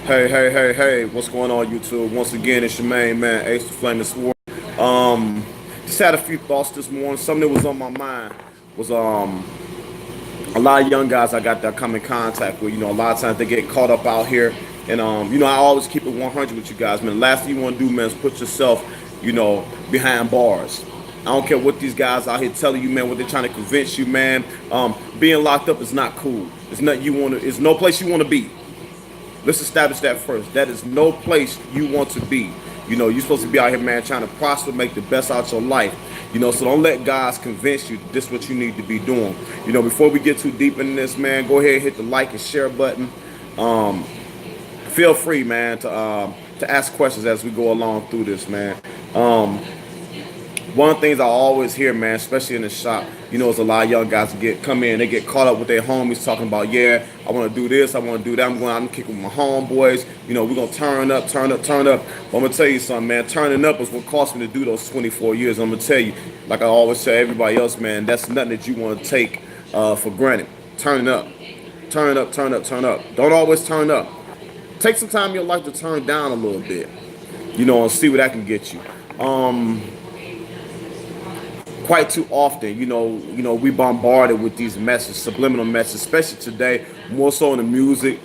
Hey, what's going on, YouTube? Once again, it's your main man, Ace the Flaming Sword. Um, just had a few thoughts this morning. Something that was on my mind was a lot of young guys I got that come in contact with. A lot of times they get caught up out here, and I always keep it 100 with you guys, man. The last thing you want to do, man, is put yourself, behind bars. I don't care what these guys out here telling you, man, what they're trying to convince you, man. Being locked up is not cool. It's not you want to. It's no place you want to be. Let's establish that first. That is no place you want to be. You're supposed to be out here, man, trying to prosper, make the best out of your life. So don't let guys convince you this is what you need to be doing. Before we get too deep into this, man, go ahead and hit the like and share button. Feel free, man, to ask questions as we go along through this, man. One of the things I always hear, man, especially in the shop, is a lot of young guys come in, they get caught up with their homies talking about, yeah, I want to do this, I want to do that, I'm going out and kicking with my homeboys, we're going to turn up. But I'm going to tell you something, man, turning up is what cost me to do those 24 years. I'm going to tell you, like I always tell everybody else, man, that's nothing that you want to take for granted. Turning up. Don't always turn up. Take some time in your life to turn down a little bit, and see what that can get you. Quite too often, we bombarded with these messages, subliminal messages, especially today, more so in the music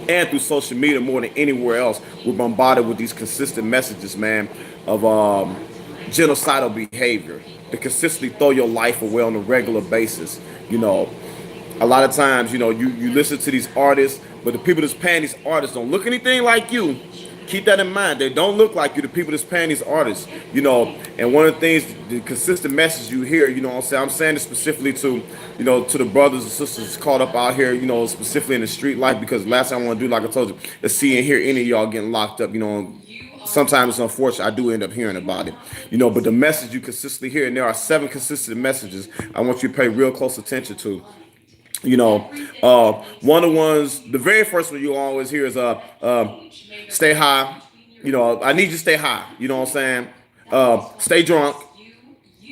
and through social media more than anywhere else. We're bombarded with these consistent messages, man, of genocidal behavior to consistently throw your life away on a regular basis. A lot of times, you listen to these artists, but the people that's paying these artists don't look anything like you. Keep that in mind. They don't look like you, the people that's paying these artists, and one of the things, the consistent message you hear, I'm saying this specifically to, to the brothers and sisters caught up out here, specifically in the street life, because last thing I want to do, like I told you, is see and hear any of y'all getting locked up, sometimes it's unfortunate, I do end up hearing about it, but the message you consistently hear, and there are 7 consistent messages I want you to pay real close attention to. One of the ones, the very first one you always hear is stay high. I need you to stay high. You know what I'm saying? Stay drunk.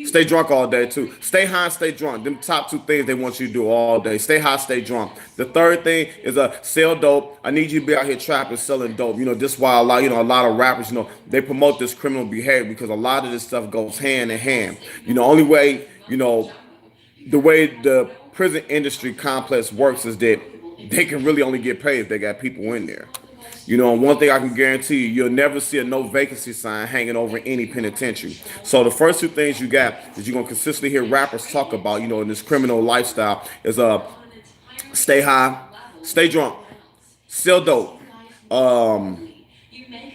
Stay drunk all day too. Stay high and stay drunk. Them top 2 things they want you to do all day. Stay high, stay drunk. The third thing is sell dope. I need you to be out here trapping, selling dope. This is why a lot of rappers, they promote this criminal behavior, because a lot of this stuff goes hand in hand. Only way, the way the prison industry complex works is that they can really only get paid if they got people in there. And one thing I can guarantee you, you'll never see a no vacancy sign hanging over any penitentiary. So the first 2 things you got that you're gonna consistently hear rappers talk about, in this criminal lifestyle is stay high, stay drunk, sell dope,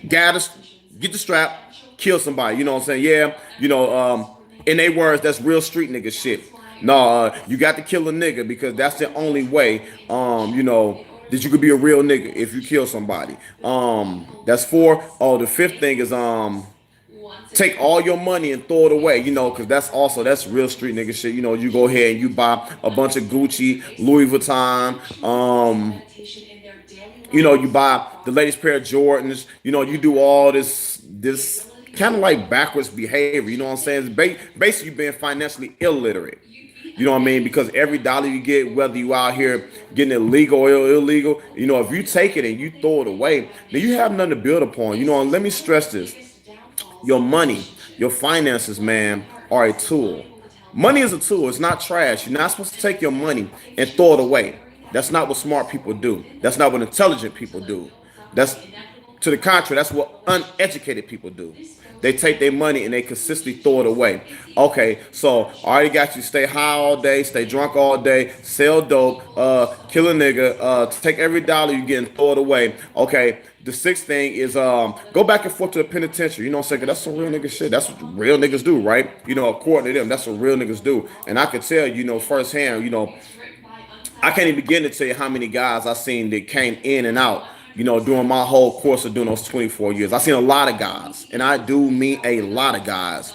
get the strap, kill somebody. You know what I'm saying? Yeah, in their words, that's real street nigga shit. No, you got to kill a nigga, because that's the only way, that you could be a real nigga if you kill somebody. That's 4. Oh, the 5th thing is take all your money and throw it away, because that's real street nigga shit. You go ahead and you buy a bunch of Gucci, Louis Vuitton, you buy the latest pair of Jordans, you do all this kind of like backwards behavior, you know what I'm saying? It's basically you being financially illiterate. You know what I mean? Because every dollar you get, whether you out here getting illegal or illegal, if you take it and you throw it away, then you have nothing to build upon. And let me stress this. Your money, your finances, man, are a tool. Money is a tool. It's not trash. You're not supposed to take your money and throw it away. That's not what smart people do. That's not what intelligent people do. That's, to the contrary, that's what uneducated people do. They take their money and they consistently throw it away. Okay, so I already got you. Stay high all day, stay drunk all day, sell dope, kill a nigga, take every dollar you get and throw it away. Okay, the 6th thing is go back and forth to the penitentiary. You know what I'm saying? That's some real nigga shit. That's what real niggas do, right? According to them, that's what real niggas do. And I could tell, firsthand, I can't even begin to tell you how many guys I seen that came in and out, during my whole course of doing those 24 years. I've seen a lot of guys, and I do mean a lot of guys,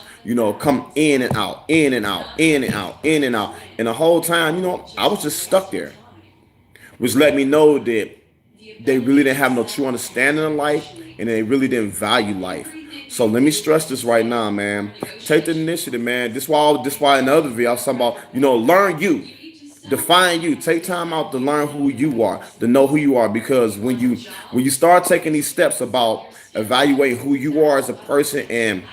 come in and out, in and out, in and out, in and out. And the whole time, I was just stuck there, which let me know that they really didn't have no true understanding of life, and they really didn't value life. So let me stress this right now, man. Take the initiative, man. This why in the other video I was talking about, learn you. Define you. Take time out to learn who you are, to know who you are. Because when you start taking these steps about evaluating who you are as a person and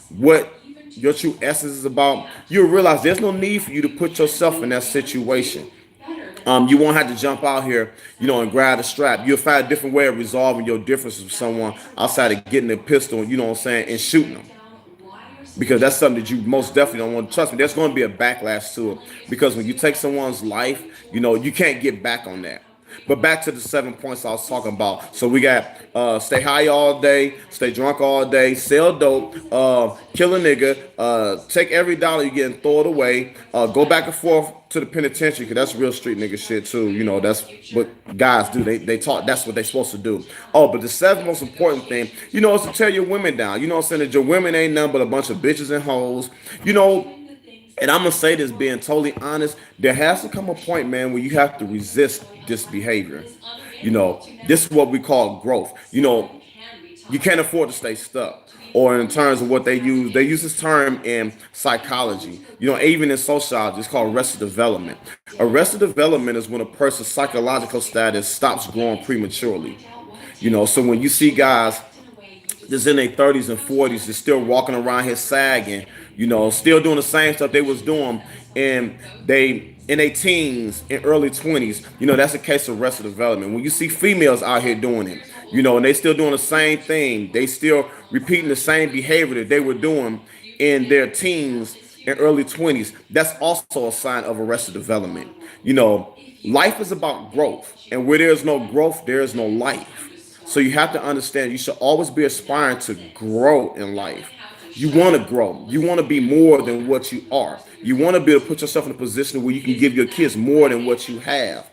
what your true essence is about, you'll realize there's no need for you to put yourself in that situation. You won't have to jump out here, and grab a strap. You'll find a different way of resolving your differences with someone outside of getting a pistol, what I'm saying, and shooting them. Because that's something that you most definitely don't want to trust me. There's going to be a backlash to it because when you take someone's life, you can't get back on that. But back to the 7 points I was talking about. So we got stay high all day, stay drunk all day, sell dope, kill a nigga, take every dollar you get and throw it away, go back and forth to the penitentiary because that's real street nigga shit too. That's what guys do. They talk. That's what they supposed to do. Oh, but the seventh most important thing, is to tear your women down. What I'm saying, that your women ain't nothing but a bunch of bitches and hoes. And I'm gonna say this, being totally honest, there has to come a point, man, where you have to resist this behavior. This is what we call growth. You can't afford to stay stuck. Or in terms of what they use this term in psychology. Even in sociology, it's called arrested development. Arrested development is when a person's psychological status stops growing prematurely. So when you see guys that's in their 30s and 40s that's still walking around here sagging, still doing the same stuff they was doing, and they in their teens and early 20s, that's a case of arrested development. When you see females out here doing it, and they still doing the same thing, they still repeating the same behavior that they were doing in their teens and early 20s, that's also a sign of arrested development. Life is about growth, and where there's no growth, there is no life. So you have to understand you should always be aspiring to grow in life. You want to grow. You want to be more than what you are. You want to be able to put yourself in a position where you can give your kids more than what you have.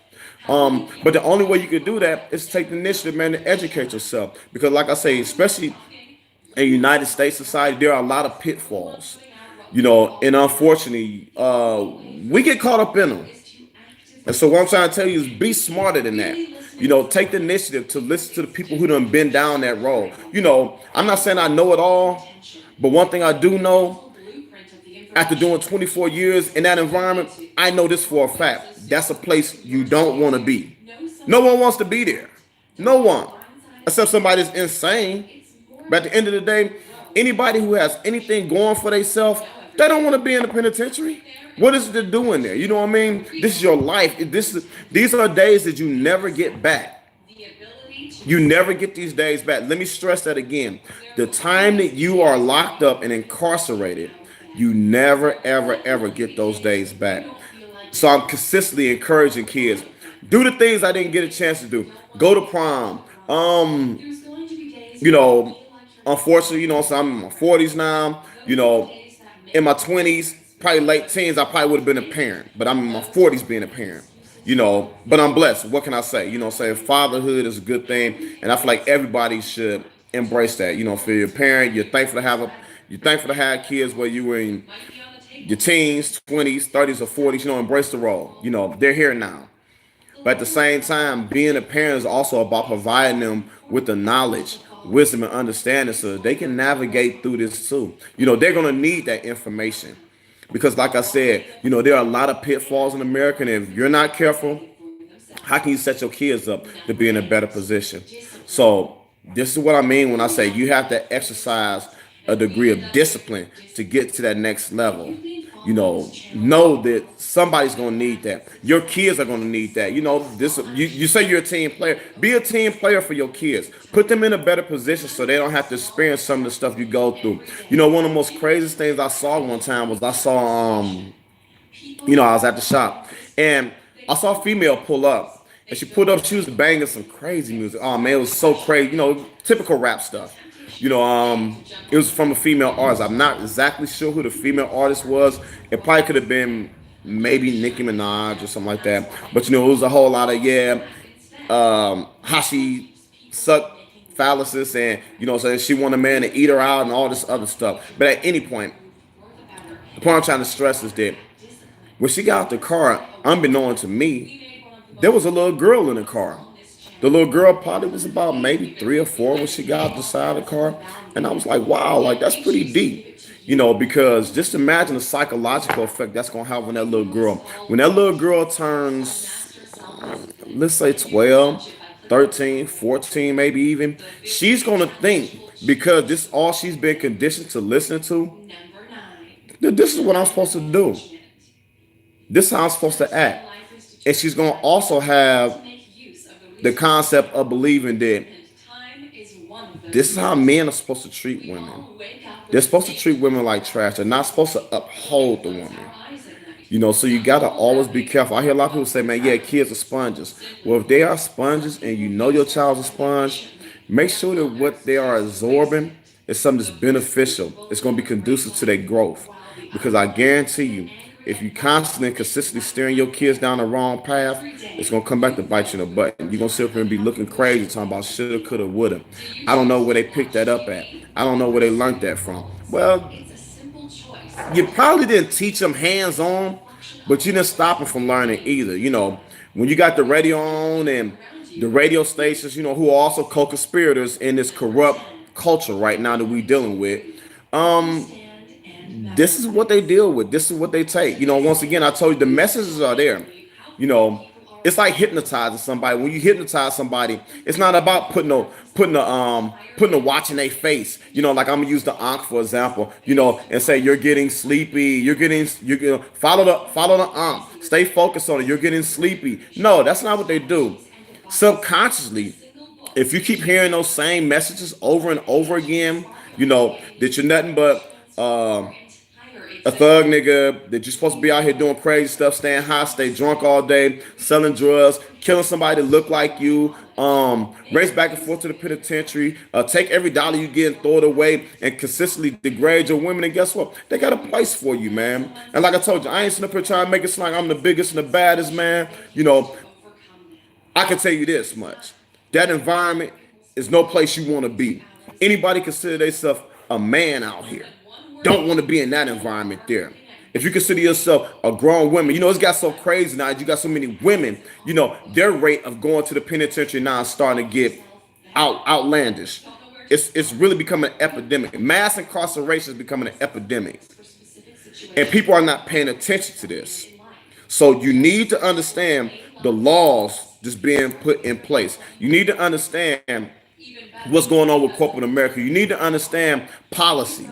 But the only way you can do that is take the initiative, man, to educate yourself. Because like I say, especially in United States society, there are a lot of pitfalls. And unfortunately, we get caught up in them. And so what I'm trying to tell you is be smarter than that. Take the initiative to listen to the people who done been down that road. I'm not saying I know it all, but one thing I do know, after doing 24 years in that environment, I know this for a fact. That's a place you don't want to be. No one wants to be there. No one. Except somebody that's insane. But at the end of the day, anybody who has anything going for themselves, they don't want to be in the penitentiary. What is it they're doing there? You know what I mean? This is your life. These are days that you never get back. You never get these days back. Let me stress that again. The time that you are locked up and incarcerated, you never, ever, ever get those days back. So I'm consistently encouraging kids, do the things I didn't get a chance to do. Go to prom. Unfortunately, so I'm in my 40s now. In my 20s, probably late teens, I probably would have been a parent, but I'm in my 40s being a parent. But I'm blessed. What can I say? Saying fatherhood is a good thing, and I feel like everybody should embrace that. For your parent, you're thankful to have kids where you were in your teens, 20s, 30s, or 40s. Embrace the role. They're here now. But at the same time, being a parent is also about providing them with the knowledge, wisdom, and understanding so that they can navigate through this too. They're gonna need that information. Because like I said, there are a lot of pitfalls in America, and if you're not careful, how can you set your kids up to be in a better position? So this is what I mean when I say you have to exercise a degree of discipline to get to that next level. Know that somebody's gonna need that. Your kids are gonna need that. You say you're a team player. Be a team player for your kids. Put them in a better position so they don't have to experience some of the stuff you go through. One of the most craziest things I saw one time was I was at the shop and I saw a female pull up, and she pulled up. She was banging some crazy music. Oh man, it was so crazy. Typical rap stuff. It was from a female artist. I'm not exactly sure who the female artist was. It probably could have been maybe Nicki Minaj or something like that. But it was a whole lot of how she sucked phalluses, and so she wanted a man to eat her out and all this other stuff. But at any point, the point I'm trying to stress is that when she got out the car, unbeknown to me, there was a little girl in the car. The little girl probably was about maybe 3 or 4 when she got out the side of the car. And I was like, wow, like that's pretty deep. Because just imagine the psychological effect that's gonna have on that little girl. When that little girl turns, let's say 12, 13, 14, maybe even, she's gonna think, because this all she's been conditioned to listen to, that this is what I'm supposed to do. This is how I'm supposed to act. And she's gonna also have the concept of believing that this is how men are supposed to treat women. They're supposed to treat women like trash. They're not supposed to uphold the woman. So you gotta always be careful. I hear a lot of people say, man, yeah, kids are sponges. Well, if they are sponges and you know your child's a sponge, make sure that what they are absorbing is something that's beneficial. It's gonna be conducive to their growth. Because I guarantee you, if you constantly and consistently steering your kids down the wrong path, it's gonna come back to bite you in the butt. You're gonna sit up here and be looking crazy talking about shoulda, coulda, woulda. I don't know where they picked that up at. I don't know where they learned that from. Well, you probably didn't teach them hands on, but you didn't stop them from learning either. When you got the radio on and the radio stations, who are also co-conspirators in this corrupt culture right now that we dealing with, this is what they deal with. This is what they take. Once again, I told you the messages are there. You know, it's like hypnotizing somebody. When you hypnotize somebody, it's not about putting a watch in their face. Like I'm gonna use the Ankh for example. And say you're getting sleepy. You're gonna follow the Ankh. Stay focused on it. You're getting sleepy. No, that's not what they do. Subconsciously, if you keep hearing those same messages over and over again, that you're nothing but a thug nigga, that you're supposed to be out here doing crazy stuff, staying high, stay drunk all day, selling drugs, killing somebody that look like you, race back and forth to the penitentiary, take every dollar you get and throw it away, and consistently degrade your women. And guess what? They got a place for you, man. And like I told you, I ain't sitting up here trying to make it sound like I'm the biggest and the baddest, man. I can tell you this much. That environment is no place you want to be. Anybody consider themselves a man out here don't want to be in that environment there. If you consider yourself a grown woman, it's got so crazy now. You got so many women, their rate of going to the penitentiary now is starting to get outlandish. It's really becoming an epidemic. Mass incarceration is becoming an epidemic. And people are not paying attention to this. So you need to understand the laws just being put in place. You need to understand what's going on with corporate America. You need to understand policy.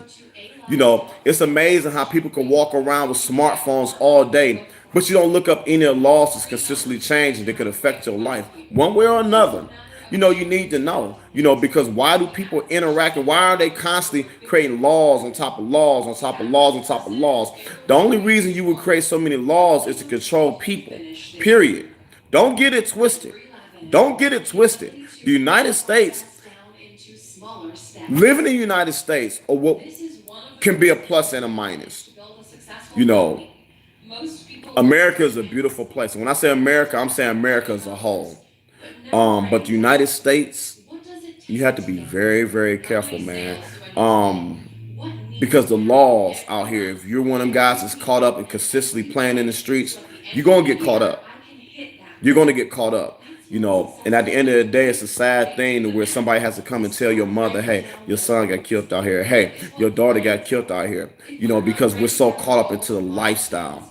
It's amazing how people can walk around with smartphones all day, but you don't look up any of the laws that's consistently changing that could affect your life one way or another. You need to know, because why do people interact and why are they constantly creating laws on top of laws on top of laws on top of laws? The only reason you would create so many laws is to control people, period. Don't get it twisted. Don't get it twisted. The United States, living in the United States, or what can be a plus and a minus. You know, America is a beautiful place. And when I say America, I'm saying America as a whole. But the United States, you have to be very, very careful, man. Because the laws out here, if you're one of them guys that's caught up and consistently playing in the streets, you're gonna get caught up. You're gonna get caught up. And at the end of the day, it's a sad thing where somebody has to come and tell your mother, hey, your son got killed out here. Hey, your daughter got killed out here. Because we're so caught up into the lifestyle.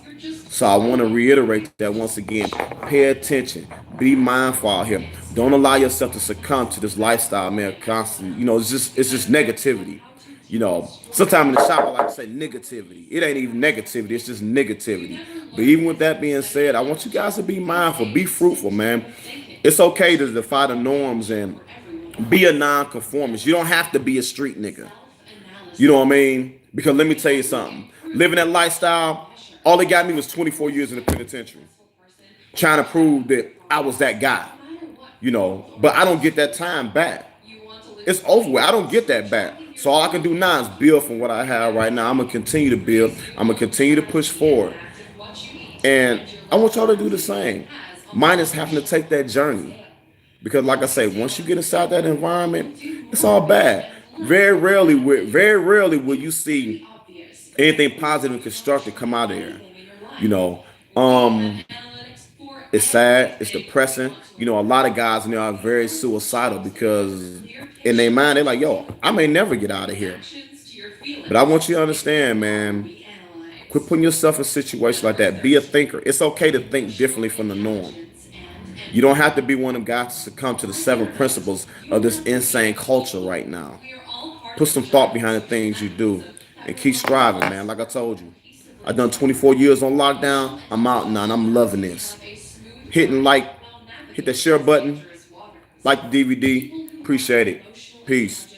So I want to reiterate that once again. Pay attention. Be mindful out here. Don't allow yourself to succumb to this lifestyle, man. Constantly. It's just negativity. Sometimes in the shop I like to say negativity. It ain't even negativity, it's just negativity. But even with that being said, I want you guys to be mindful, be fruitful, man. It's okay to defy the norms and be a non-conformist. You don't have to be a street nigga. You know what I mean? Because let me tell you something. Living that lifestyle, all it got me was 24 years in the penitentiary. Trying to prove that I was that guy. But I don't get that time back. It's over with. I don't get that back. So all I can do now is build from what I have right now. I'm going to continue to build. I'm going to continue to push forward. And I want y'all to do the same. Mine is having to take that journey. Because like I say, once you get inside that environment, it's all bad. Very rarely will you see anything positive and constructive come out of there. You know, it's sad, it's depressing. A lot of guys are very suicidal because in their mind they're like, yo, I may never get out of here. But I want you to understand, man, quit putting yourself in situations like that. Be a thinker. It's okay to think differently from the norm. You don't have to be one of them guys to succumb to the seven principles of this insane culture right now. Put some thought behind the things you do and keep striving, man. Like I told you, I've done 24 years on lockdown. I'm out now and I'm loving this. Hitting like, hit that share button, like the DVD. Appreciate it. Peace.